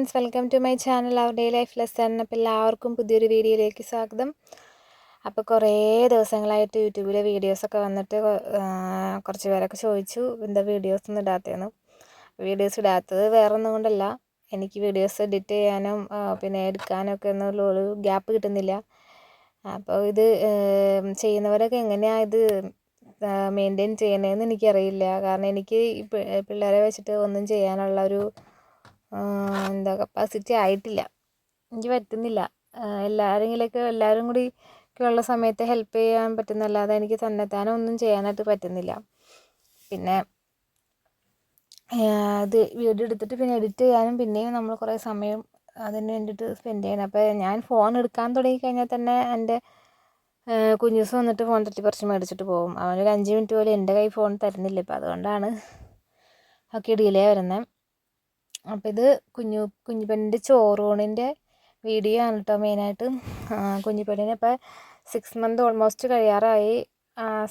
Friends, welcome to my channel our day life lesson. അപ്പോൾ എല്ലാവർക്കും പുതിയൊരു വീഡിയോയിലേക്ക് സ്വാഗതം. അപ്പോൾ കുറേ ദിവസങ്ങളായിട്ട് യൂട്യൂബിലെ വീഡിയോസൊക്കെ വന്നിട്ട് കുറച്ച് പേരൊക്കെ ചോദിച്ചു എന്താ വീഡിയോസ് ഒന്നും ഇടാത്തതെന്ന്. വീഡിയോസ് ഇടാത്തത് വേറെ ഒന്നും കൊണ്ടല്ല, എനിക്ക് വീഡിയോസ് എഡിറ്റ് ചെയ്യാനും പിന്നെ എടുക്കാനൊക്കെ ഒരു ഗ്യാപ്പ് കിട്ടുന്നില്ല. അപ്പോൾ ഇത് ചെയ്യുന്നവരൊക്കെ എങ്ങനെയാണ് ഇത് മെയിൻറ്റെയിൻ ചെയ്യണതെന്ന് എനിക്കറിയില്ല. കാരണം എനിക്ക് പിള്ളേരെ വെച്ചിട്ട് ഒന്നും ചെയ്യാനുള്ള ഒരു കപ്പാസിറ്റി ആയിട്ടില്ല, എനിക്ക് പറ്റുന്നില്ല. എല്ലാവരും കൂടി ഉള്ള സമയത്ത് ഹെൽപ്പ് ചെയ്യാൻ പറ്റുന്നല്ലാതെ എനിക്ക് തന്നെത്താനെ ഒന്നും ചെയ്യാനായിട്ട് പറ്റുന്നില്ല. പിന്നെ ഇത് വീഡിയോ എടുത്തിട്ട് പിന്നെ എഡിറ്റ് ചെയ്യാനും പിന്നെയും നമ്മൾ കുറേ സമയം അതിന് വേണ്ടിയിട്ട് സ്പെൻഡ് ചെയ്യണം. അപ്പോൾ ഞാൻ ഫോൺ എടുക്കാൻ തുടങ്ങിക്കഴിഞ്ഞാൽ തന്നെ എൻ്റെ കുഞ്ഞൂസ് വന്നിട്ട് ഫോൺ തട്ടിപ്പറിച്ച് മേടിച്ചിട്ട് പോകും. അവനൊരു 5 മിനിറ്റ് പോലും എൻ്റെ കൈ ഫോൺ തരുന്നില്ല. ഇപ്പോൾ അതുകൊണ്ടാണ് ഒക്കെ ഡിലേ വരുന്നത്. അപ്പോൾ ഇത് കുഞ്ഞിപ്പെണ്ണിൻ്റെ ചോറൂണിൻ്റെ വീഡിയോ ആണ് കേട്ടോ മെയിനായിട്ട്. കുഞ്ഞിപ്പെണ്ണിന് ഇപ്പോൾ 6 മന്ത് ഓൾമോസ്റ്റ് കഴിയാറായി,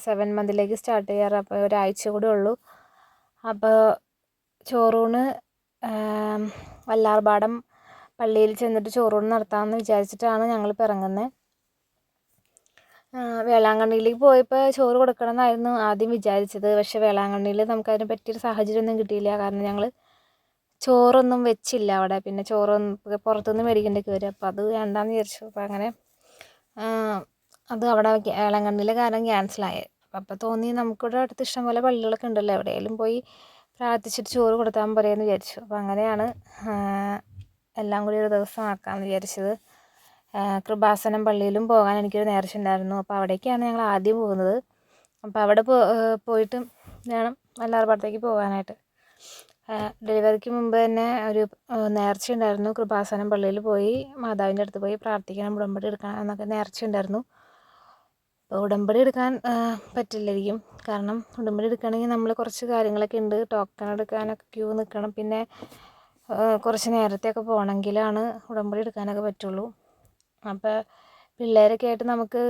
7 മന്തിലേക്ക് സ്റ്റാർട്ട് ചെയ്യാറ്. അപ്പോൾ ഒരാഴ്ച കൂടെ ഉള്ളൂ. അപ്പോൾ ചോറൂണ് വല്ലാർപാടം പള്ളിയിൽ ചെന്നിട്ട് ചോറൂണ് നടത്താമെന്ന് വിചാരിച്ചിട്ടാണ് ഞങ്ങളിപ്പോൾ ഇറങ്ങുന്നത്. വേളാങ്കണ്ണിയിലേക്ക് പോയപ്പോൾ ചോറ് കൊടുക്കണം എന്നായിരുന്നു ആദ്യം വിചാരിച്ചത്. പക്ഷേ വേളാങ്കണ്ണിയിൽ നമുക്കതിന് പറ്റിയൊരു സാഹചര്യമൊന്നും കിട്ടിയില്ല. കാരണം ഞങ്ങൾ ചോറൊന്നും വെച്ചില്ല അവിടെ. പിന്നെ ചോറൊന്നും പുറത്തുനിന്ന് മേടിക്കേണ്ടി വരും. അപ്പോൾ അത് വേണ്ടാന്ന് വിചാരിച്ചു. അപ്പോൾ അങ്ങനെ അത് അവിടെ വേളാങ്കണ്ണിയിലെ കാരണം ക്യാൻസലായി. അപ്പോൾ തോന്നി നമുക്കിവിടെ അടുത്ത് ഇഷ്ടംപോലെ പള്ളികളൊക്കെ ഉണ്ടല്ലോ, എവിടെയെങ്കിലും പോയി പ്രാർത്ഥിച്ചിട്ട് ചോറ് കൊടുത്താൽ പോരെയെന്ന് വിചാരിച്ചു. അപ്പോൾ അങ്ങനെയാണ് എല്ലാം കൂടി ഒരു ദിവസം ആക്കാമെന്ന് വിചാരിച്ചത്. കൃപാസനം പള്ളിയിലും പോകാൻ എനിക്കൊരു നേർച്ച ഉണ്ടായിരുന്നു. അപ്പോൾ അവിടേക്കാണ് ഞങ്ങൾ ആദ്യം പോകുന്നത്. അപ്പോൾ അവിടെ പോയിട്ട് വേണം വല്ലാർപാടത്തേക്ക് പോകാനായിട്ട്. ഡെലിവറിക്ക് മുമ്പ് തന്നെ ഒരു നേർച്ച ഉണ്ടായിരുന്നു. കൃപാസനം പള്ളിയിൽ പോയി മാതാവിൻ്റെ അടുത്ത് പോയി പ്രാർത്ഥിക്കണം, ഉടമ്പടി എടുക്കണം എന്നൊക്കെ നേർച്ച ഉണ്ടായിരുന്നു. അപ്പോൾ ഉടമ്പടി എടുക്കാൻ പറ്റില്ലായിരിക്കും. കാരണം ഉടമ്പടി എടുക്കണമെങ്കിൽ നമ്മൾ കുറച്ച് കാര്യങ്ങളൊക്കെ ഉണ്ട്. ടോക്കൺ എടുക്കാനൊക്കെ ക്യൂ നിൽക്കണം. പിന്നെ കുറച്ച് നേരത്തെയൊക്കെ പോകണമെങ്കിലാണ് ഉടമ്പടി എടുക്കാനൊക്കെ പറ്റുള്ളൂ. അപ്പോൾ പിള്ളേരൊക്കെ ആയിട്ട് നമുക്ക്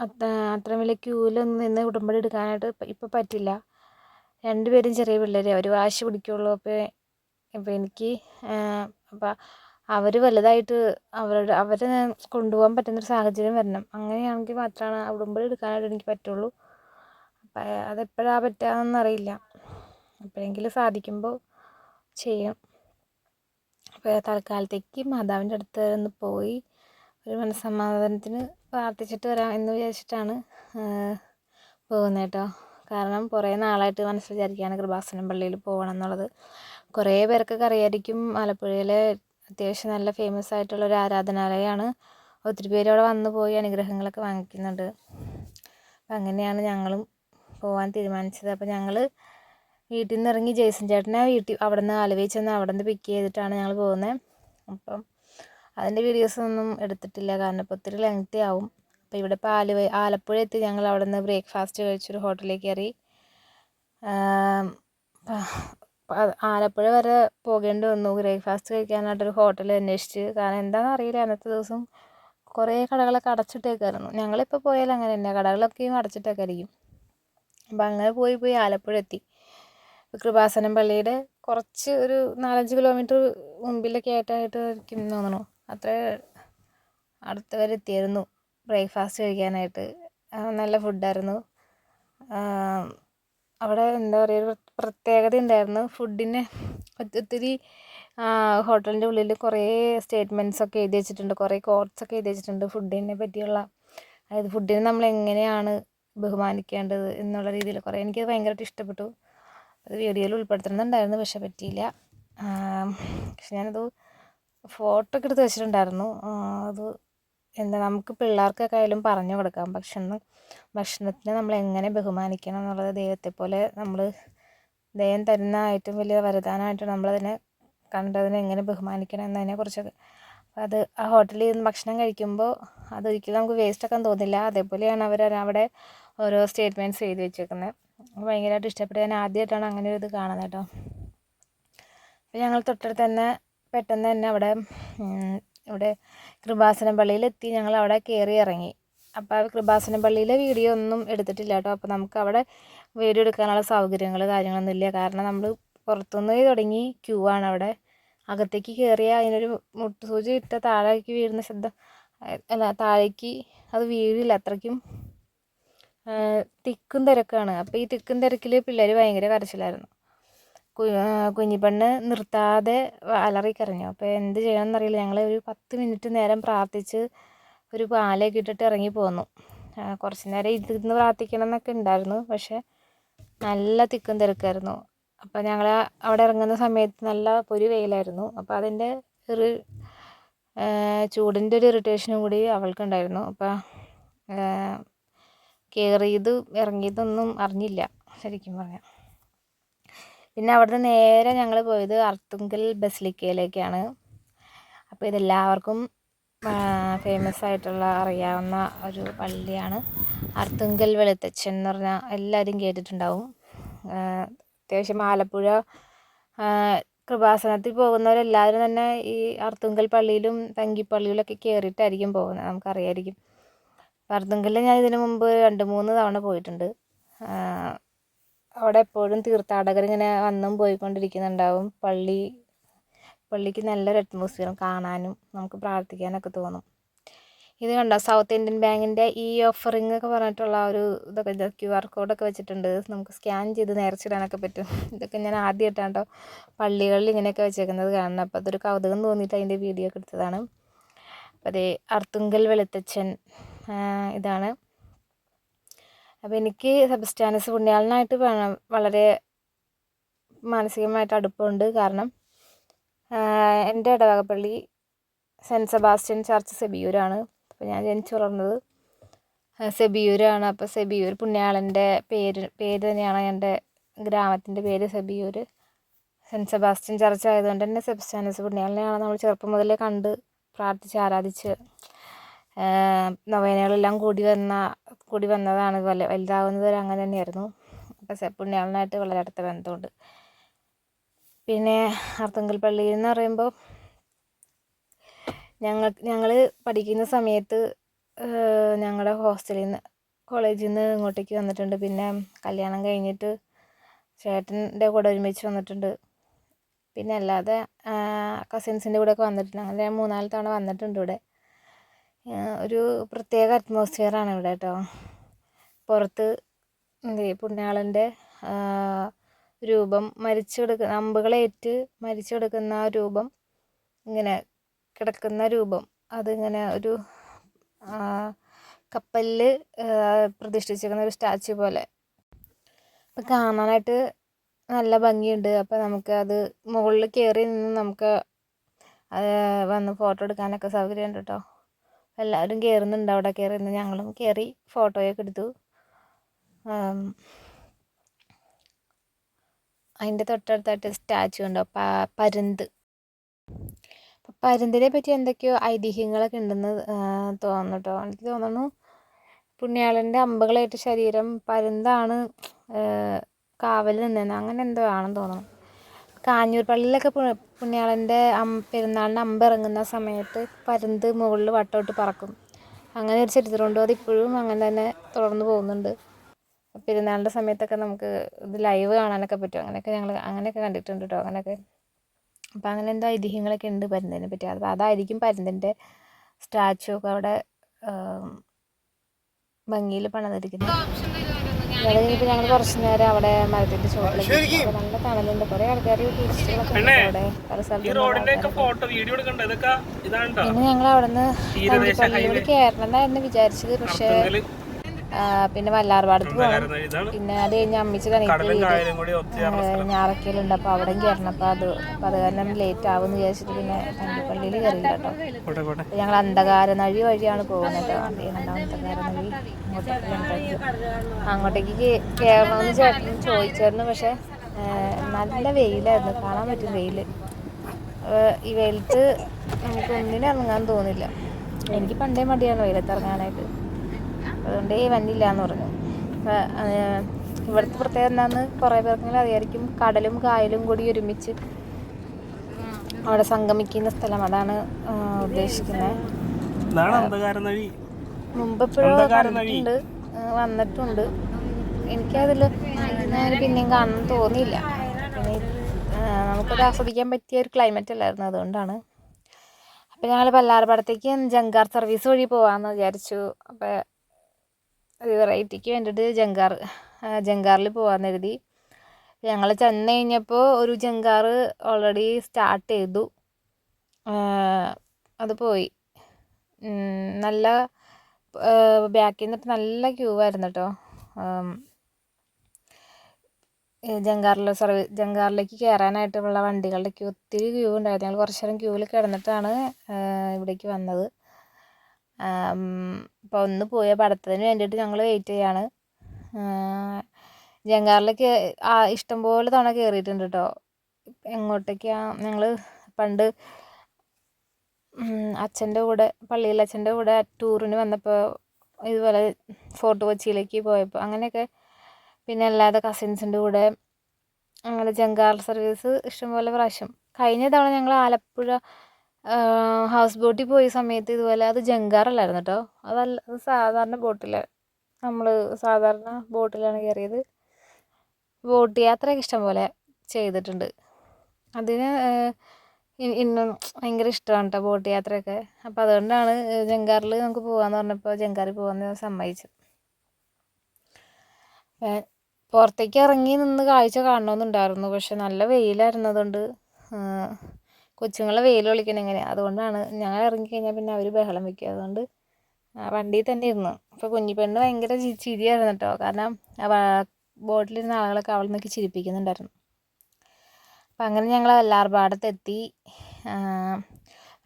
അത്ര വലിയ ക്യൂവിലൊന്നും നിന്ന് ഉടമ്പടി എടുക്കാനായിട്ട് ഇപ്പോൾ പറ്റില്ല. 2 പേരും ചെറിയ പിള്ളേരെ, അവർ വാശി പിടിക്കുള്ളൂ. അപ്പോൾ എനിക്ക് അപ്പോൾ അവർ വലുതായിട്ട് അവരെ കൊണ്ടുപോകാൻ പറ്റുന്നൊരു സാഹചര്യം വരണം. അങ്ങനെയാണെങ്കിൽ മാത്രമാണ് ഉടമ്പടി എടുക്കാനായിട്ട് എനിക്ക് പറ്റുള്ളൂ. അപ്പം അതെപ്പോഴാണ് പറ്റുകയെന്നറിയില്ല. എപ്പോഴെങ്കിലും സാധിക്കുമ്പോൾ ചെയ്യും. അപ്പോൾ തൽക്കാലത്തേക്ക് മാതാവിൻ്റെ അടുത്ത് ഒന്ന് പോയി ഒരു മനസ്സമാധാനത്തിന് പ്രാർത്ഥിച്ചിട്ട് വരാം എന്ന് വിചാരിച്ചിട്ടാണ് പോകുന്നത് കേട്ടോ. കാരണം കുറേ നാളായിട്ട് മനസ്സിൽ വിചാരിക്കുകയാണ് കൃപാസനം പള്ളിയിൽ പോകണം എന്നുള്ളത്. കുറേ പേർക്കൊക്കെ അറിയായിരിക്കും, ആലപ്പുഴയിലെ അത്യാവശ്യം നല്ല ഫേമസ് ആയിട്ടുള്ളൊരു ആരാധനാലയമാണ്. ഒത്തിരി പേര് അവിടെ വന്നു പോയി അനുഗ്രഹങ്ങളൊക്കെ വാങ്ങിക്കുന്നുണ്ട്. അപ്പം അങ്ങനെയാണ് ഞങ്ങളും പോകാൻ തീരുമാനിച്ചത്. അപ്പോൾ ഞങ്ങൾ വീട്ടിൽ നിന്ന് ഇറങ്ങി ജെയ്സൺ ചേട്ടനെ അവിടെ നിന്ന് ആലുവയിൽ ചെന്ന് അവിടെ നിന്ന് പിക്ക് ചെയ്തിട്ടാണ് ഞങ്ങൾ പോകുന്നത്. അപ്പം അതിൻ്റെ വീഡിയോസൊന്നും എടുത്തിട്ടില്ല, കാരണം ഇപ്പോൾ ഒത്തിരി ലെങ്തി ആവും. അപ്പോൾ ഇവിടെ ഇപ്പോൾ ആലപ്പുഴ എത്തി ഞങ്ങൾ അവിടെ നിന്ന് ബ്രേക്ക്ഫാസ്റ്റ് കഴിച്ചൊരു ഹോട്ടലിലേക്ക് കയറി. ആലപ്പുഴ വരെ പോകേണ്ടി വന്നു ബ്രേക്ക്ഫാസ്റ്റ് കഴിക്കാനായിട്ടൊരു ഹോട്ടൽ അന്വേഷിച്ച്. കാരണം എന്താണെന്ന് അറിയില്ല, അന്നത്തെ ദിവസം കുറേ കടകളൊക്കെ അടച്ചിട്ടേക്കായിരുന്നു. ഞങ്ങളിപ്പോൾ പോയാൽ അങ്ങനെ തന്നെ, കടകളൊക്കെയും അടച്ചിട്ടൊക്കെ ആയിരിക്കും. അപ്പം അങ്ങനെ പോയി ആലപ്പുഴ എത്തി. കൃപാസനം പള്ളിയുടെ കുറച്ച് ഒരു 4-5 കിലോമീറ്റർ മുമ്പിലൊക്കെ ആയിട്ടായിരിക്കും തോന്നണു, അത്ര അടുത്ത് വരെ എത്തിയായിരുന്നു ബ്രേക്ക്ഫാസ്റ്റ് കഴിക്കാനായിട്ട്. നല്ല ഫുഡായിരുന്നു. അവിടെ എന്താ പറയുക, ഒരു പ്രത്യേകത ഉണ്ടായിരുന്നു ഫുഡിന്. ഒത്തിരി ഹോട്ടലിൻ്റെ ഉള്ളിൽ കുറേ സ്റ്റേറ്റ്മെൻറ്റ്സൊക്കെ എഴുതി വെച്ചിട്ടുണ്ട്, കുറേ കോട്ട്സൊക്കെ എഴുതി വെച്ചിട്ടുണ്ട് ഫുഡിനെ പറ്റിയുള്ള. അതായത് ഫുഡിനെ നമ്മൾ എങ്ങനെയാണ് ബഹുമാനിക്കേണ്ടത് എന്നുള്ള രീതിയിൽ കുറേ, എനിക്കത് ഭയങ്കരമായിട്ട് ഇഷ്ടപ്പെട്ടു. അത് വീഡിയോയിൽ ഉൾപ്പെടുത്തുന്നുണ്ടായിരുന്നു, പക്ഷെ പറ്റിയില്ല. പക്ഷെ ഞാനത് ഫോട്ടോ ഒക്കെ എടുത്ത് വെച്ചിട്ടുണ്ടായിരുന്നു. അത് എന്താ, നമുക്ക് പിള്ളേർക്കൊക്കെ ആയാലും പറഞ്ഞു കൊടുക്കാം, ഭക്ഷണത്തിനെ നമ്മൾ എങ്ങനെ ബഹുമാനിക്കണം എന്നുള്ളത്. ദൈവത്തെ പോലെ നമ്മൾ ദൈവം തരുന്ന ഏറ്റവും വലിയ വരദാനമായിട്ട് നമ്മളതിനെ കണ്ടതിനെ എങ്ങനെ ബഹുമാനിക്കണം എന്നതിനെക്കുറിച്ചൊക്കെ. അത് ആ ഹോട്ടലിൽ നിന്ന് ഭക്ഷണം കഴിക്കുമ്പോൾ അതൊരിക്കലും നമുക്ക് വേസ്റ്റ് ആക്കാൻ തോന്നില്ല. അതേപോലെയാണ് അവിടെ ഓരോ സ്റ്റേറ്റ്മെൻറ്റ്സ് എഴുതി വെച്ചേക്കുന്നത്. ഭയങ്കരമായിട്ട് ഇഷ്ടപ്പെട്ടു. ഞാൻ ആദ്യമായിട്ടാണ് അങ്ങനെ ഒരു ഇത് കാണുന്നത് കേട്ടോ. അപ്പോൾ ഞങ്ങൾ തൊട്ടടുത്ത് തന്നെ പെട്ടെന്ന് തന്നെ ഇവിടെ കൃപാസനം പള്ളിയിലെത്തി. ഞങ്ങൾ അവിടെ കയറി ഇറങ്ങി. അപ്പോൾ ആ കൃപാസനം പള്ളിയിലെ വീഡിയോ ഒന്നും എടുത്തിട്ടില്ല കേട്ടോ. അപ്പോൾ നമുക്ക് അവിടെ വീഡിയോ എടുക്കാനുള്ള സൗകര്യങ്ങൾ കാര്യങ്ങളൊന്നും ഇല്ല. കാരണം നമ്മൾ പുറത്തുനിന്ന് തുടങ്ങി ക്യൂ ആണ് അവിടെ. അകത്തേക്ക് കയറിയാൽ അതിനൊരു മുട്ടുസൂചി ഇട്ട താഴേക്ക് വീഴുന്ന ശബ്ദം, അല്ല താഴേക്ക് അത് വീഴില്ല, അത്രയ്ക്കും തിക്കും തിരക്കാണ്. അപ്പോൾ ഈ തിക്കും തിരക്കിൽ പിള്ളേർ ഭയങ്കര കരച്ചിലായിരുന്നു. കുഞ്ഞിപ്പെണ്ണ് നിർത്താതെ അലറിക്കരഞ്ഞു. അപ്പോൾ എന്ത് ചെയ്യണമെന്നറിയില്ല. ഞങ്ങൾ ഒരു 10 മിനിറ്റ് നേരം പ്രാർത്ഥിച്ച് ഒരു പാലയൊക്കെ ഇട്ടിട്ട് ഇറങ്ങി പോന്നു. കുറച്ച് നേരം ഇരുന്ന് പ്രാർത്ഥിക്കണം എന്നൊക്കെ ഉണ്ടായിരുന്നു, പക്ഷേ നല്ല തിക്കും തിരക്കായിരുന്നു. അപ്പോൾ ഞങ്ങൾ അവിടെ ഇറങ്ങുന്ന സമയത്ത് നല്ല പൊരി വെയിലായിരുന്നു. അപ്പോൾ അതിൻ്റെ ഒരു ചൂടിൻ്റെ ഒരു ഇറിറ്റേഷനും കൂടി അവൾക്കുണ്ടായിരുന്നു. അപ്പോൾ കയറിയതും ഇറങ്ങിയതൊന്നും അറിഞ്ഞില്ല ശരിക്കും പറഞ്ഞാൽ. പിന്നെ അവിടുന്ന് നേരെ ഞങ്ങൾ പോയത് അർത്തുങ്കൽ ബസിലിക്കയിലേക്കാണ്. അപ്പോൾ ഇതെല്ലാവർക്കും ഫേമസ് ആയിട്ടുള്ള അറിയാവുന്ന ഒരു പള്ളിയാണ്. അർത്തുങ്കൽ വെളുത്തച്ഛൻ എന്ന് പറഞ്ഞാൽ എല്ലാവരും കേട്ടിട്ടുണ്ടാവും. അത്യാവശ്യം ആലപ്പുഴ കൃപാസനത്തിൽ പോകുന്നവരെല്ലാവരും തന്നെ ഈ അർത്തുങ്കൽ പള്ളിയിലും തങ്കിപ്പള്ളിയിലൊക്കെ കയറിയിട്ടായിരിക്കും പോകുന്നത്, നമുക്കറിയായിരിക്കും. അർത്തുങ്കലിൽ ഞാൻ ഇതിനു മുമ്പ് 2-3 തവണ പോയിട്ടുണ്ട്. അവിടെ എപ്പോഴും തീർത്ഥാടകർ ഇങ്ങനെ വന്നും പോയിക്കൊണ്ടിരിക്കുന്നുണ്ടാവും. പള്ളിക്ക് നല്ലൊരു അറ്റ്മോസ്ഫിയറും, കാണാനും നമുക്ക് പ്രാർത്ഥിക്കാനൊക്കെ തോന്നും. ഇത് കണ്ടോ, സൗത്ത് ഇന്ത്യൻ ബാങ്കിൻ്റെ ഈ ഓഫറിംഗ് ഒക്കെ പറഞ്ഞിട്ടുള്ള ഒരു ഇതൊക്കെ QR കോഡൊക്കെ വെച്ചിട്ടുണ്ട്. നമുക്ക് സ്കാൻ ചെയ്ത് നേർച്ചിടാനൊക്കെ പറ്റും. ഇതൊക്കെ ഞാൻ ആദ്യമായിട്ടാണ് കേട്ടോ പള്ളികളിൽ ഇങ്ങനെയൊക്കെ വെച്ചേക്കുന്നത് കാണണം. അപ്പോൾ അതൊരു കൗതുകം തോന്നിയിട്ട് അതിൻ്റെ വീഡിയോ ഒക്കെ എടുത്തതാണ്. അപ്പോൾ അതേ അർത്തുങ്കൽ വെളുത്തച്ഛൻ ഇതാണ്. അപ്പോൾ എനിക്ക് സെബസ്ത്യാനോസ് പുണ്യാളനായിട്ട് വളരെ മാനസികമായിട്ട് അടുപ്പമുണ്ട്. കാരണം എൻ്റെ ഇടവകപ്പള്ളി സെൻറ്റ് സെബാസ്റ്റ്യൻ ചർച്ച് സെബിയൂരാണ്. അപ്പോൾ ഞാൻ ജനിച്ചു വളർന്നത് സെബിയൂരാണ്. അപ്പോൾ സെബിയൂർ പുണ്യാളൻ്റെ പേര് തന്നെയാണ് എൻ്റെ ഗ്രാമത്തിൻ്റെ പേര്, സെബിയൂർ. സെൻറ്റ് സെബാസ്റ്റ്യൻ ചർച്ച് ആയതുകൊണ്ട് തന്നെ സെബസ്ത്യാനോസ് പുണ്യാളനെയാണ് നമ്മൾ ചെറുപ്പം മുതലേ കണ്ട് പ്രാർത്ഥിച്ച് ആരാധിച്ച് നൊവേനകളെല്ലാം കൂടി വന്നതാണ്. വലുതാവുന്നത് വരെ അങ്ങനെ തന്നെയായിരുന്നു. അപ്പോൾ പുണ്യാളനായിട്ട് വളരെ അടുത്ത ബന്ധമുണ്ട്. പിന്നെ അർത്തുങ്കൽ പള്ളി എന്ന് പറയുമ്പോൾ ഞങ്ങൾ പഠിക്കുന്ന സമയത്ത് ഞങ്ങളുടെ ഹോസ്റ്റലിൽ നിന്ന് കോളേജിൽ നിന്ന് ഇങ്ങോട്ടേക്ക് വന്നിട്ടുണ്ട്. പിന്നെ കല്യാണം കഴിഞ്ഞിട്ട് ചേട്ടൻ്റെ കൂടെ ഒരുമിച്ച് വന്നിട്ടുണ്ട്. പിന്നെ അല്ലാതെ കസിൻസിൻ്റെ കൂടെയൊക്കെ വന്നിട്ടുണ്ട്. അങ്ങനെ 3-4 തവണ വന്നിട്ടുണ്ട് ഇവിടെ. ഒരു പ്രത്യേക അറ്റ്മോസ്ഫിയറാണ് ഇവിടെ കേട്ടോ. പുറത്ത് പുണ്യാളൻ്റെ രൂപം അമ്പുകളേറ്റ് മരിച്ചു കിടക്കുന്ന ആ രൂപം, ഇങ്ങനെ കിടക്കുന്ന രൂപം, അതിങ്ങനെ ഒരു കപ്പലിൽ പ്രതിഷ്ഠിച്ചിരിക്കുന്ന ഒരു സ്റ്റാച്യു പോലെ. അപ്പം കാണാനായിട്ട് നല്ല ഭംഗിയുണ്ട്. അപ്പോൾ നമുക്ക് അത് മുകളിൽ കയറി നിന്ന് നമുക്ക് വന്ന് ഫോട്ടോ എടുക്കാനൊക്കെ സൗകര്യമുണ്ട് കേട്ടോ. എല്ലാവരും കയറുന്നുണ്ട്. അവിടെ കയറി നിന്ന് ഞങ്ങളും കയറി ഫോട്ടോയൊക്കെ എടുത്തു. അതിൻ്റെ തൊട്ടടുത്തായിട്ട് സ്റ്റാച്ചു ഉണ്ടോ, പരുന്ത്. പരുന്തിനെ പറ്റി എന്തൊക്കെയോ ഐതിഹ്യങ്ങളൊക്കെ ഉണ്ടെന്ന് തോന്നുന്നു കേട്ടോ. എനിക്ക് തോന്നുന്നു പുണ്യാളൻ്റെ അമ്പുകളേറ്റ ശരീരം പരുന്താണ് കാവൽ നിന്നെന്ന്, അങ്ങനെ എന്തോ ആണെന്ന് തോന്നുന്നു. കാഞ്ഞൂർ പള്ളിയിലൊക്കെ പുണ്യാളൻ്റെ പെരുന്നാളിന് അമ്പ് ഇറങ്ങുന്ന സമയത്ത് പരുന്ത് മുകളിൽ വട്ടമിട്ട് പറക്കും. അങ്ങനെ ഒരു ചരിത്രമുണ്ട്. അതിപ്പോഴും അങ്ങനെ തന്നെ തുടർന്ന് പോകുന്നുണ്ട്. പെരുന്നാളിൻ്റെ സമയത്തൊക്കെ നമുക്ക് ഇത് ലൈവ് കാണാനൊക്കെ പറ്റും. അങ്ങനെയൊക്കെ കണ്ടിട്ടുണ്ട് കേട്ടോ. അങ്ങനെയൊക്കെ അപ്പോൾ അങ്ങനെ എന്തോ ഐതിഹ്യങ്ങളൊക്കെ ഉണ്ട് പരുന്തിനെ പറ്റി. അതായിരിക്കും പരുന്തിൻ്റെ സ്റ്റാച്ചു ഒക്കെ അവിടെ ഭംഗിയിൽ പണിതിരിക്കുന്നത്. അത് കഴിഞ്ഞിട്ട് ഞങ്ങൾ കുറച്ച് നേരം അവിടെ മരത്തിൻ്റെ ചുവട്ടിലേക്ക്, നല്ല തണലുണ്ട്. കുറേ ആൾക്കാർ ടൂറിസ്റ്റുകളൊക്കെ ഉണ്ട് അവിടെ പല സ്ഥലത്തും. പിന്നെ ഞങ്ങൾ അവിടെ നിന്ന് പള്ളിയോട് കയറണം എന്നായിരുന്നു വിചാരിച്ചത്. പക്ഷേ പിന്നെ വല്ലാർപാടത്ത് പോകണം. പിന്നെ അത് കഴിഞ്ഞ് അമ്മിച്ച് കണിക്ക് ഞാറക്കലുണ്ട്. അപ്പോൾ അവിടെയും കയറണം. അപ്പോൾ അത് കാരണം ലേറ്റ് ആവുമെന്ന് വിചാരിച്ചിട്ട് പിന്നെ തണ്ടിപ്പള്ളിയിൽ കയറിയില്ല കേട്ടോ. ഞങ്ങൾ അന്ധകാരനഴി വഴിയാണ് പോകുന്നത് കേട്ടോ. അന്ധകാരനഴി അങ്ങോട്ടേക്ക് കയറണമെന്ന് ചേട്ടൻ ചോദിച്ചായിരുന്നു. പക്ഷേ നല്ല വെയിലായിരുന്നു, കാണാൻ പറ്റും വെയിൽ. ഈ വെയിലത്ത് നമുക്ക് ഒന്നിനും ഇറങ്ങാൻ തോന്നില്ല. എനിക്ക് പണ്ടേ മടിയാണ് വെയിലത്ത് ഇറങ്ങാനായിട്ട്. അതുകൊണ്ട് വന്നില്ല എന്ന് പറഞ്ഞു. ഇവിടുത്തെ പ്രത്യേകത എന്താണെന്ന് കുറേ പേർക്കെങ്കിലും അറിയായിരിക്കും. കടലും കായലും കൂടി ഒരുമിച്ച് അവിടെ സംഗമിക്കുന്ന സ്ഥലം, അതാണ് ഉദ്ദേശിക്കുന്നത്. മുമ്പ് എപ്പോഴും കണ്ടിട്ടുണ്ട്, വന്നിട്ടുണ്ട്. എനിക്കതിൽ പിന്നെയും കാണാൻ തോന്നിയില്ല. പിന്നെ നമുക്കത് ആസ്വദിക്കാൻ പറ്റിയ ഒരു ക്ലൈമറ്റ് അല്ലായിരുന്നു, അതുകൊണ്ടാണ്. അപ്പോൾ ഞങ്ങൾ വല്ലാർപാടത്തേക്ക് ജങ്കാർ സർവീസ് വഴി പോകാമെന്ന് വിചാരിച്ചു. അപ്പോൾ ഒരു വെറൈറ്റിക്ക് വേണ്ടിയിട്ട് ജങ്കാറിൽ പോകാമെന്ന് കരുതി. ഞങ്ങൾ ചെന്ന് കഴിഞ്ഞപ്പോൾ ഒരു ജങ്കാർ ഓൾറെഡി സ്റ്റാർട്ട് ചെയ്തു. അത് പോയി. നല്ല ബാക്കിൽ നിന്നിട്ട് നല്ല ക്യൂ ആയിരുന്നു കേട്ടോ. ജങ്കാറിലേക്ക് കയറാനായിട്ടുള്ള വണ്ടികളുടെ ക്യൂ, ഒത്തിരി ക്യൂ ഉണ്ടായിരുന്നു. ഞങ്ങൾ കുറച്ച് നേരം ക്യൂവിൽ കിടന്നിട്ടാണ് ഇവിടേക്ക് വന്നത്. അപ്പോൾ ഒന്ന് പോയ പടത്തിന് വേണ്ടിയിട്ട് ഞങ്ങൾ വെയിറ്റ് ചെയ്യാണ്. ജങ്കാറിലേക്ക് ഇഷ്ടംപോലെ തവണ കയറിയിട്ടുണ്ട് കേട്ടോ. എങ്ങോട്ടേക്കാണ് ഞങ്ങൾ പണ്ട് അച്ഛൻ്റെ കൂടെ, പള്ളിയിൽ അച്ഛൻ്റെ കൂടെ ടൂറിന് വന്നപ്പോൾ ഇതുപോലെ ഫോർട്ട് കൊച്ചിയിലേക്ക് പോയപ്പോൾ അങ്ങനെയൊക്കെ, പിന്നെ അല്ലാതെ കസിൻസിൻ്റെ കൂടെ അങ്ങനെ ജങ്കാർ സർവീസ് ഇഷ്ടംപോലെ പ്രാവശ്യം. കഴിഞ്ഞ തവണ ഞങ്ങൾ ആലപ്പുഴ ഹൗസ് ബോട്ടിൽ പോയ സമയത്ത് ഇതുപോലെ, അത് ജങ്കാറല്ലായിരുന്നു കേട്ടോ, അത് സാധാരണ ബോട്ടിൽ, നമ്മൾ സാധാരണ ബോട്ടിലാണ് കയറിയത്. ബോട്ട് യാത്രയൊക്കെ ഇഷ്ടംപോലെ ചെയ്തിട്ടുണ്ട്. അതിന് ഇന്നും ഭയങ്കര ഇഷ്ടമാണ് കേട്ടോ ബോട്ട് യാത്രയൊക്കെ. അപ്പോൾ അതുകൊണ്ടാണ് ജങ്കാറിൽ നമുക്ക് പോകാമെന്ന് പറഞ്ഞപ്പോൾ ജങ്കാറിൽ പോകാമെന്ന് സമ്മതിച്ചു. പുറത്തേക്ക് ഇറങ്ങി നിന്ന് കാഴ്ച കാണണമെന്നുണ്ടായിരുന്നു, പക്ഷെ നല്ല വെയിലായിരുന്നതുകൊണ്ട് കൊച്ചുങ്ങളെ വെയിൽ കൊള്ളിക്കണം എങ്ങനെയാണ്, അതുകൊണ്ടാണ് ഞങ്ങൾ ഇറങ്ങിക്കഴിഞ്ഞാൽ പിന്നെ അവർ ബഹളം വയ്ക്കും. അതുകൊണ്ട് വണ്ടിയിൽ തന്നെ ഇരുന്നു. അപ്പോൾ കുഞ്ഞിപ്പെണ്ണ് ഭയങ്കര ചിരിയായിരുന്നു കേട്ടോ, കാരണം ബോട്ടിലിരുന്ന ആളുകളൊക്കെ അവൾ നിന്നൊക്കെ ചിരിപ്പിക്കുന്നുണ്ടായിരുന്നു. അപ്പം അങ്ങനെ ഞങ്ങൾ വല്ലാർപാടത്തെത്തി.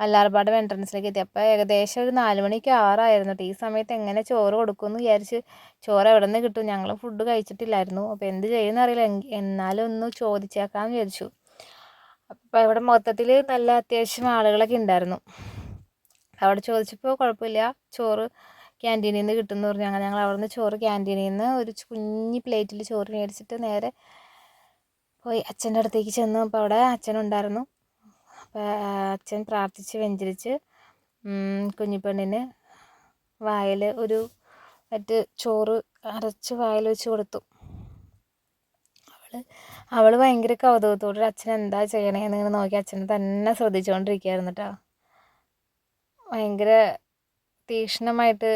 വല്ലാർപാടം എൻട്രൻസിലേക്ക് എത്തി. അപ്പോൾ ഏകദേശം ഒരു 4 മണിക്ക് ആറായിരുന്നു കേട്ടോ. ഈ സമയത്ത് എങ്ങനെ ചോറ് കൊടുക്കുമെന്ന് വിചാരിച്ച്, ചോറ് എവിടെ നിന്ന് കിട്ടും, ഞങ്ങൾ ഫുഡ് കഴിച്ചിട്ടില്ലായിരുന്നു. അപ്പോൾ എന്ത് ചെയ്യുമെന്ന് അറിയില്ല, എന്നാലും ഒന്ന് ചോദിച്ചേക്കാമെന്ന് വിചാരിച്ചു. അപ്പോൾ ഇവിടെ മൊത്തത്തിൽ നല്ല അത്യാവശ്യം ആളുകളൊക്കെ ഉണ്ടായിരുന്നു. അവിടെ ചോദിച്ചപ്പോൾ കുഴപ്പമില്ല, ചോറ് ക്യാൻറ്റീനിൽ നിന്ന് കിട്ടുമെന്ന് പറഞ്ഞു. അങ്ങനെ ഞങ്ങൾ അവിടെ നിന്ന് ചോറ് ക്യാൻറ്റീനിൽ നിന്ന് ഒരു കുഞ്ഞി പ്ലേറ്റിൽ ചോറ് മേടിച്ചിട്ട് നേരെ പോയി അച്ഛൻ്റെ അടുത്തേക്ക് ചെന്നു. അപ്പോൾ അവിടെ അച്ഛനുണ്ടായിരുന്നു. അപ്പോൾ അച്ഛൻ പ്രാർത്ഥിച്ച് വെഞ്ചരിച്ച് കുഞ്ഞിപ്പെണ്ണിന് വായിൽ ഒരു മറ്റ് ചോറ് അരച്ച് വായിൽ വെച്ച് കൊടുത്തു. അവൾ ഭയങ്കര കൗതുകത്തോടെ അച്ഛൻ എന്താ ചെയ്യണേന്ന് ഇങ്ങനെ നോക്കി അച്ഛനെ തന്നെ ശ്രദ്ധിച്ചുകൊണ്ടിരിക്കുകയായിരുന്നു കേട്ടോ. ഭയങ്കര തീക്ഷ്ണമായിട്ട്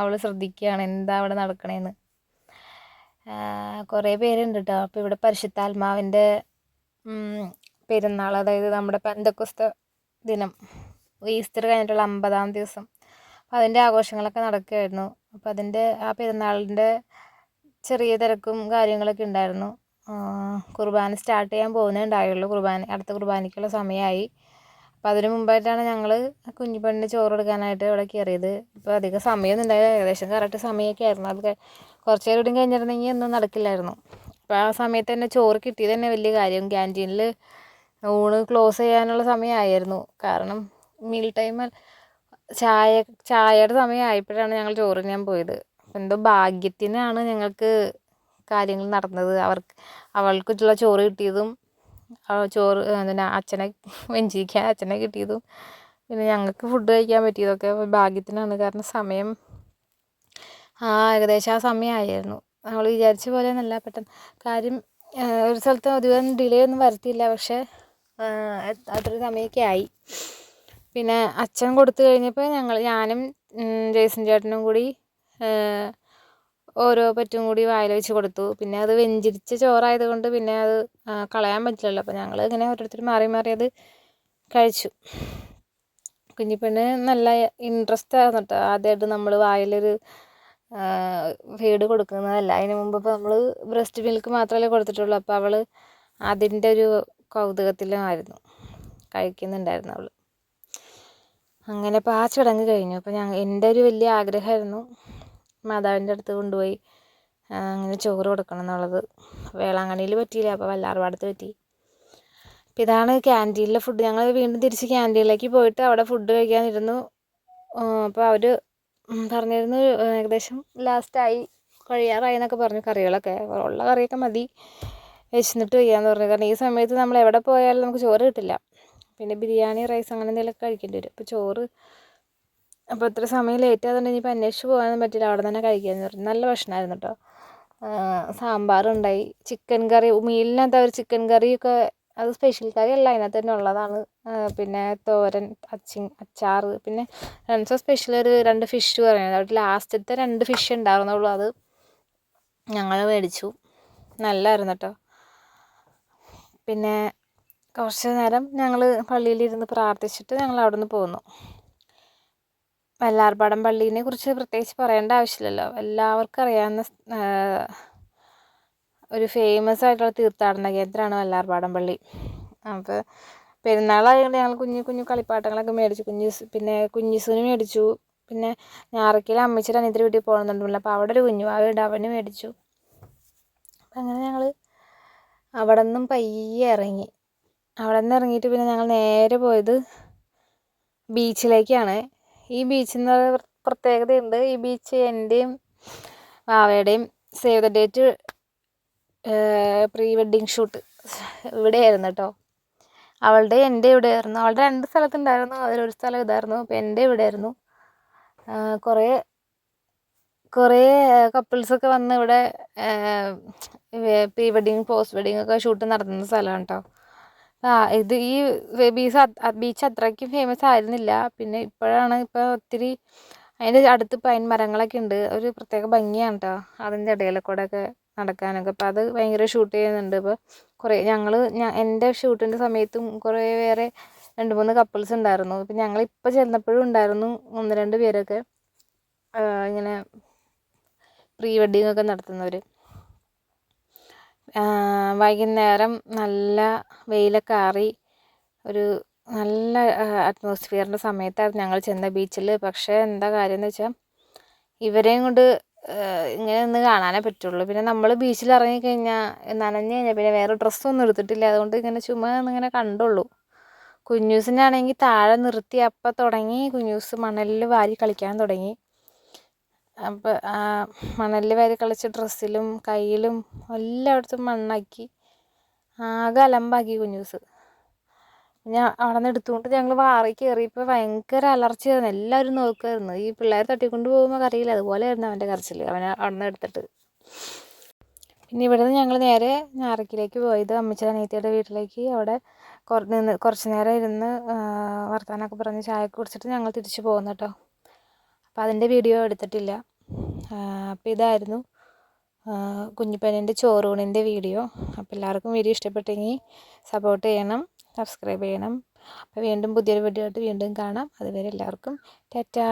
അവൾ ശ്രദ്ധിക്കുകയാണ് എന്താ അവിടെ നടക്കണേന്ന്. കുറേ പേരുണ്ട് കേട്ടോ. അപ്പോൾ ഇവിടെ പരിശുദ്ധാത്മാവിൻ്റെ പെരുന്നാൾ, അതായത് നമ്മുടെ പെന്തക്കോസ്ത് ദിനം, ഈസ്റ്റർ കഴിഞ്ഞിട്ടുള്ള 50-ാം ദിവസം, അപ്പോൾ അതിൻ്റെ ആഘോഷങ്ങളൊക്കെ നടക്കുകയായിരുന്നു. അപ്പോൾ അതിൻ്റെ ആ പെരുന്നാളിൻ്റെ ചെറിയ തിരക്കും കാര്യങ്ങളൊക്കെ ഉണ്ടായിരുന്നു. കുർബാന സ്റ്റാർട്ട് ചെയ്യാൻ പോകുന്നേ ഉണ്ടായുള്ളൂ. അടുത്ത കുർബാനയ്ക്കുള്ള സമയമായി. അപ്പോൾ അതിന് മുമ്പായിട്ടാണ് ഞങ്ങൾ കുഞ്ഞിപ്പെണ്ണിന് ചോറ് കൊടുക്കാനായിട്ട് ഇവിടെ കയറിയത്. ഇപ്പോൾ അധികം സമയമൊന്നും ഉണ്ടായില്ല, ഏകദേശം കറക്റ്റ് സമയമൊക്കെ ആയിരുന്നു. അത് കുറച്ച് നേരം കൂടി കഴിഞ്ഞിരുന്നെങ്കിൽ ഒന്നും നടക്കില്ലായിരുന്നു. അപ്പോൾ ആ സമയത്ത് തന്നെ ചോറ് കിട്ടിയത് തന്നെ വലിയ കാര്യം. ക്യാൻറ്റീനിൽ ഊണ് ക്ലോസ് ചെയ്യാനുള്ള സമയമായിരുന്നു. കാരണം മീൽ ടൈം ചായയുടെ സമയമായപ്പോഴാണ് ഞങ്ങൾ ചോറ് തിന്നാൻ പോയത്. എന്തോ ഭാഗ്യത്തിനാണ് ഞങ്ങൾക്ക് കാര്യങ്ങൾ നടന്നത്. അവൾക്കുള്ള ചോറ് കിട്ടിയതും, അച്ഛനെ വെഞ്ചിരിക്കാൻ അച്ഛനെ കിട്ടിയതും, പിന്നെ ഞങ്ങൾക്ക് ഫുഡ് കഴിക്കാൻ പറ്റിയതൊക്കെ ഭാഗ്യത്തിനാണ്. കാരണം സമയം ഏകദേശം ആ സമയമായിരുന്നു. നമ്മൾ വിചാരിച്ച പോലെ നല്ല പെട്ടെന്ന് കാര്യം, ഒരു സ്ഥലത്ത് അധികം ഡിലേ ഒന്നും വരുത്തിയില്ല, പക്ഷേ അത്രയും സമയമൊക്കെ ആയി. പിന്നെ അച്ഛൻ കൊടുത്തു കഴിഞ്ഞപ്പോൾ ഞാനും ജേസൺ ചേട്ടനും കൂടി ഓരോ പറ്റും കൂടി വായിൽ വെച്ച് കൊടുത്തു. പിന്നെ അത് വെഞ്ചിരിച്ച ചോറായതുകൊണ്ട് പിന്നെ അത് കളയാൻ പറ്റില്ലല്ലോ. അപ്പോൾ ഞങ്ങൾ ഇങ്ങനെ ഓരോരുത്തർ മാറി മാറി അത് കഴിച്ചു. കുഞ്ഞിപ്പെണ്ണ് നല്ല ഇൻട്രസ്റ്റ് ആയിരുന്നു കേട്ടോ. ആദ്യമായിട്ട് നമ്മൾ വായിലൊരു ഫീഡ് കൊടുക്കുന്നതല്ല. അതിന് മുമ്പ് ഇപ്പോൾ നമ്മൾ ബ്രസ്റ്റ് മിൽക്ക് മാത്രമല്ലേ കൊടുത്തിട്ടുള്ളൂ. അപ്പോൾ അവൾ അതിൻ്റെ ഒരു കൗതുകത്തിലുമായിരുന്നു കഴിക്കുന്നുണ്ടായിരുന്നു അവൾ. അങ്ങനെ ഇപ്പോൾ ആ ചടങ്ങ് കഴിഞ്ഞു. അപ്പോൾ എൻ്റെ ഒരു വലിയ ആഗ്രഹമായിരുന്നു മാതാവിൻ്റെ അടുത്ത് കൊണ്ടുപോയി അങ്ങനെ ചോറ് കൊടുക്കണം എന്നുള്ളത്. വേളാങ്കണ്ണിയിൽ പറ്റിയില്ല, അപ്പോൾ വല്ലാർപാടത്ത് പറ്റി. അപ്പോൾ ഇതാണ് ക്യാൻറ്റീനിലെ ഫുഡ്. ഞങ്ങൾ വീണ്ടും തിരിച്ച് ക്യാൻറ്റീനിലേക്ക് പോയിട്ട് അവിടെ ഫുഡ് കഴിക്കാനിരുന്നു. അപ്പോൾ അവർ പറഞ്ഞിരുന്നു ഏകദേശം ലാസ്റ്റായി, കഴിയാറായി എന്നൊക്കെ പറഞ്ഞു. കറികളൊക്കെ ഉള്ള കറിയൊക്കെ മതി, വിശന്നിട്ട് വയ്യാന്ന് പറഞ്ഞു. കാരണം ഈ സമയത്ത് നമ്മൾ എവിടെ പോയാലും നമുക്ക് ചോറ് കിട്ടില്ല. പിന്നെ ബിരിയാണി, റൈസ് അങ്ങനെ എന്തെങ്കിലുമൊക്കെ കഴിക്കേണ്ടി വരും. അപ്പോൾ ചോറ്, അപ്പോൾ ഇത്ര സമയം ലേറ്റ് ആയതുകൊണ്ട് ഇനിയിപ്പോൾ അന്വേഷിച്ച് പോകാനൊന്നും പറ്റില്ല, അവിടെ തന്നെ കഴിക്കാമെന്ന് പറഞ്ഞു. നല്ല ഭക്ഷണമായിരുന്നു കേട്ടോ. സാമ്പാറുണ്ടായി, ചിക്കൻ കറി, മീലിനകത്ത് അവർ ചിക്കൻ കറിയൊക്കെ അത് സ്പെഷ്യൽ കറി അല്ല, അതിനകത്ത് തന്നെ ഉള്ളതാണ്. പിന്നെ തോരൻ, അച്ചാർ, പിന്നെ രണ്ട് സ്പെഷ്യൽ ഒരു 2 ഫിഷ് പറയുന്നത്. അവിടെ ലാസ്റ്റത്തെ 2 ഫിഷ് ഉണ്ടായിരുന്നുള്ളൂ. അത് ഞങ്ങൾ മേടിച്ചു. നല്ലതായിരുന്നു കേട്ടോ. പിന്നെ കുറച്ച് നേരം ഞങ്ങൾ പള്ളിയിലിരുന്ന് പ്രാർത്ഥിച്ചിട്ട് ഞങ്ങൾ അവിടെ നിന്ന് പോന്നു. വല്ലാർപാടം പള്ളീനെ കുറിച്ച് പ്രത്യേകിച്ച് പറയേണ്ട ആവശ്യമില്ലല്ലോ, എല്ലാവർക്കും അറിയാവുന്ന ഒരു ഫേമസ് ആയിട്ടുള്ള തീർത്ഥാടന കേന്ദ്രമാണ് വല്ലാർപാടം പള്ളി. അപ്പോൾ പെരുന്നാളായതുകൊണ്ട് ഞങ്ങൾ കുഞ്ഞു കളിപ്പാട്ടങ്ങളൊക്കെ മേടിച്ചു. പിന്നെ കുഞ്ഞിസൂന് മേടിച്ചു. പിന്നെ ഞായറയ്ക്കൽ അമ്മച്ചിയുടെ അനിയത്തിയുടെ വീട്ടിൽ പോകുന്നുണ്ടല്ലോ, അപ്പോൾ അവിടെ ഒരു കുഞ്ഞുവാവയുണ്ട്, അവന് മേടിച്ചു. അപ്പം അങ്ങനെ ഞങ്ങൾ അവിടെ നിന്നും പയ്യെ ഇറങ്ങി. അവിടെ നിന്ന് ഇറങ്ങിയിട്ട് പിന്നെ ഞങ്ങൾ നേരെ പോയത് ബീച്ചിലേക്കാണ്. ഈ ബീച്ചിൽ പ്രത്യേകതയുണ്ട്. ഈ ബീച്ച് എൻ്റെയും വാവയുടെയും save the date pre wedding shoot ഇവിടെയായിരുന്നു കേട്ടോ. അവളുടെ എൻ്റെ ഇവിടെ ആയിരുന്നു. അവളുടെ 2 സ്ഥലത്തുണ്ടായിരുന്നു, അതിലൊരു സ്ഥലം ഇതായിരുന്നു. അപ്പോൾ എൻ്റെ ഇവിടെ ആയിരുന്നു. കുറേ കപ്പിൾസൊക്കെ വന്ന് ഇവിടെ പ്രീ വെഡ്ഡിങ് പോസ്റ്റ് വെഡ്ഡിങ് ഒക്കെ ഷൂട്ട് നടത്തുന്ന സ്ഥലമാണ് കേട്ടോ. ഇത് ഈ ബീച്ച് അത്രയ്ക്കും ഫേമസ് ആയിരുന്നില്ല. പിന്നെ ഇപ്പോൾ ഒത്തിരി അതിൻ്റെ അടുത്ത് പൈൻ മരങ്ങളൊക്കെ ഉണ്ട്. ഒരു പ്രത്യേക ഭംഗിയാണ് കേട്ടോ അതിൻ്റെ ഇടയിൽ കൂടെ ഒക്കെ നടക്കാനൊക്കെ. അപ്പോൾ അത് ഭയങ്കര ഷൂട്ട് ചെയ്യുന്നുണ്ട്. ഇപ്പോൾ എൻ്റെ ഷൂട്ടിൻ്റെ സമയത്തും കുറേ വേറെ 2-3 കപ്പിൾസ് ഉണ്ടായിരുന്നു. ഇപ്പം ഞങ്ങളിപ്പോൾ ചെന്നപ്പോഴും ഉണ്ടായിരുന്നു 1-2 പേരൊക്കെ ഇങ്ങനെ പ്രീ വെഡ്ഡിങ് ഒക്കെ നടത്തുന്നവർ. വൈകുന്നേരം നല്ല വെയിലൊക്കെ ആറി ഒരു നല്ല അറ്റ്മോസ്ഫിയറിൻ്റെ സമയത്തായിരുന്നു ഞങ്ങൾ ചെന്ന ബീച്ചിൽ. പക്ഷേ എന്താ കാര്യം എന്ന് വെച്ചാൽ ഇവരെയും കൊണ്ട് ഇങ്ങനെ ഒന്ന് കാണാനേ പറ്റുള്ളൂ. പിന്നെ നമ്മൾ ബീച്ചിൽ ഇറങ്ങിക്കഴിഞ്ഞാൽ നനഞ്ഞു കഴിഞ്ഞാൽ പിന്നെ വേറെ ഡ്രസ്സൊന്നും എടുത്തിട്ടില്ല. അതുകൊണ്ട് ഇങ്ങനെ ചുമ്മാ ഒന്നിങ്ങനെ കണ്ടുള്ളൂ. കുഞ്ഞൂസിനാണെങ്കിൽ താഴെ നിർത്തി അപ്പം തുടങ്ങി കുഞ്ഞൂസ് മണലിൽ വാരി കളിക്കാൻ തുടങ്ങി. അപ്പോൾ മണലിൽ വാരി കളിച്ച ഡ്രസ്സിലും കയ്യിലും എല്ലായിടത്തും മണ്ണാക്കി ആകെ അലമ്പാക്കി കുഞ്ഞൂസ്. അവിടെ നിന്ന് എടുത്തുകൊണ്ട് ഞങ്ങൾ വാറി കയറിയപ്പോൾ ഭയങ്കര അലർച്ചയായിരുന്നു. എല്ലാവരും നോക്കുമായിരുന്നു. ഈ പിള്ളേർ തട്ടിക്കൊണ്ട് പോകുമ്പോൾ കറിയില്ല, അതുപോലെയായിരുന്നു അവൻ്റെ കരച്ചിൽ. അവനെ അവിടെ നിന്ന് എടുത്തിട്ട്. പിന്നെ ഇവിടെ നിന്ന് ഞങ്ങൾ നേരെ ഞാറയ്ക്കലേക്ക് പോയത് അമ്മച്ചിയുടെ അനിയത്തിയുടെ വീട്ടിലേക്ക്. അവിടെ കുറച്ച് നേരം ഇരുന്ന് വർത്തമാനമൊക്കെ പറഞ്ഞ് ചായയൊക്കെ കുടിച്ചിട്ട് ഞങ്ങൾ തിരിച്ച് പോകുന്നു കേട്ടോ. അപ്പോൾ അതിൻ്റെ വീഡിയോ എടുത്തിട്ടില്ല. അപ്പോൾ ഇതായിരുന്നു കുഞ്ഞിപ്പനീൻ്റെ ചോറൂണിൻ്റെ വീഡിയോ. അപ്പോൾ എല്ലാവർക്കും വീഡിയോ ഇഷ്ടപ്പെട്ടെങ്കിൽ സപ്പോർട്ട് ചെയ്യണം, സബ്സ്ക്രൈബ് ചെയ്യണം. അപ്പോൾ വീണ്ടും പുതിയൊരു വീഡിയോ ആയിട്ട് വീണ്ടും കാണാം. അതുവരെ എല്ലാവർക്കും ടാറ്റാ.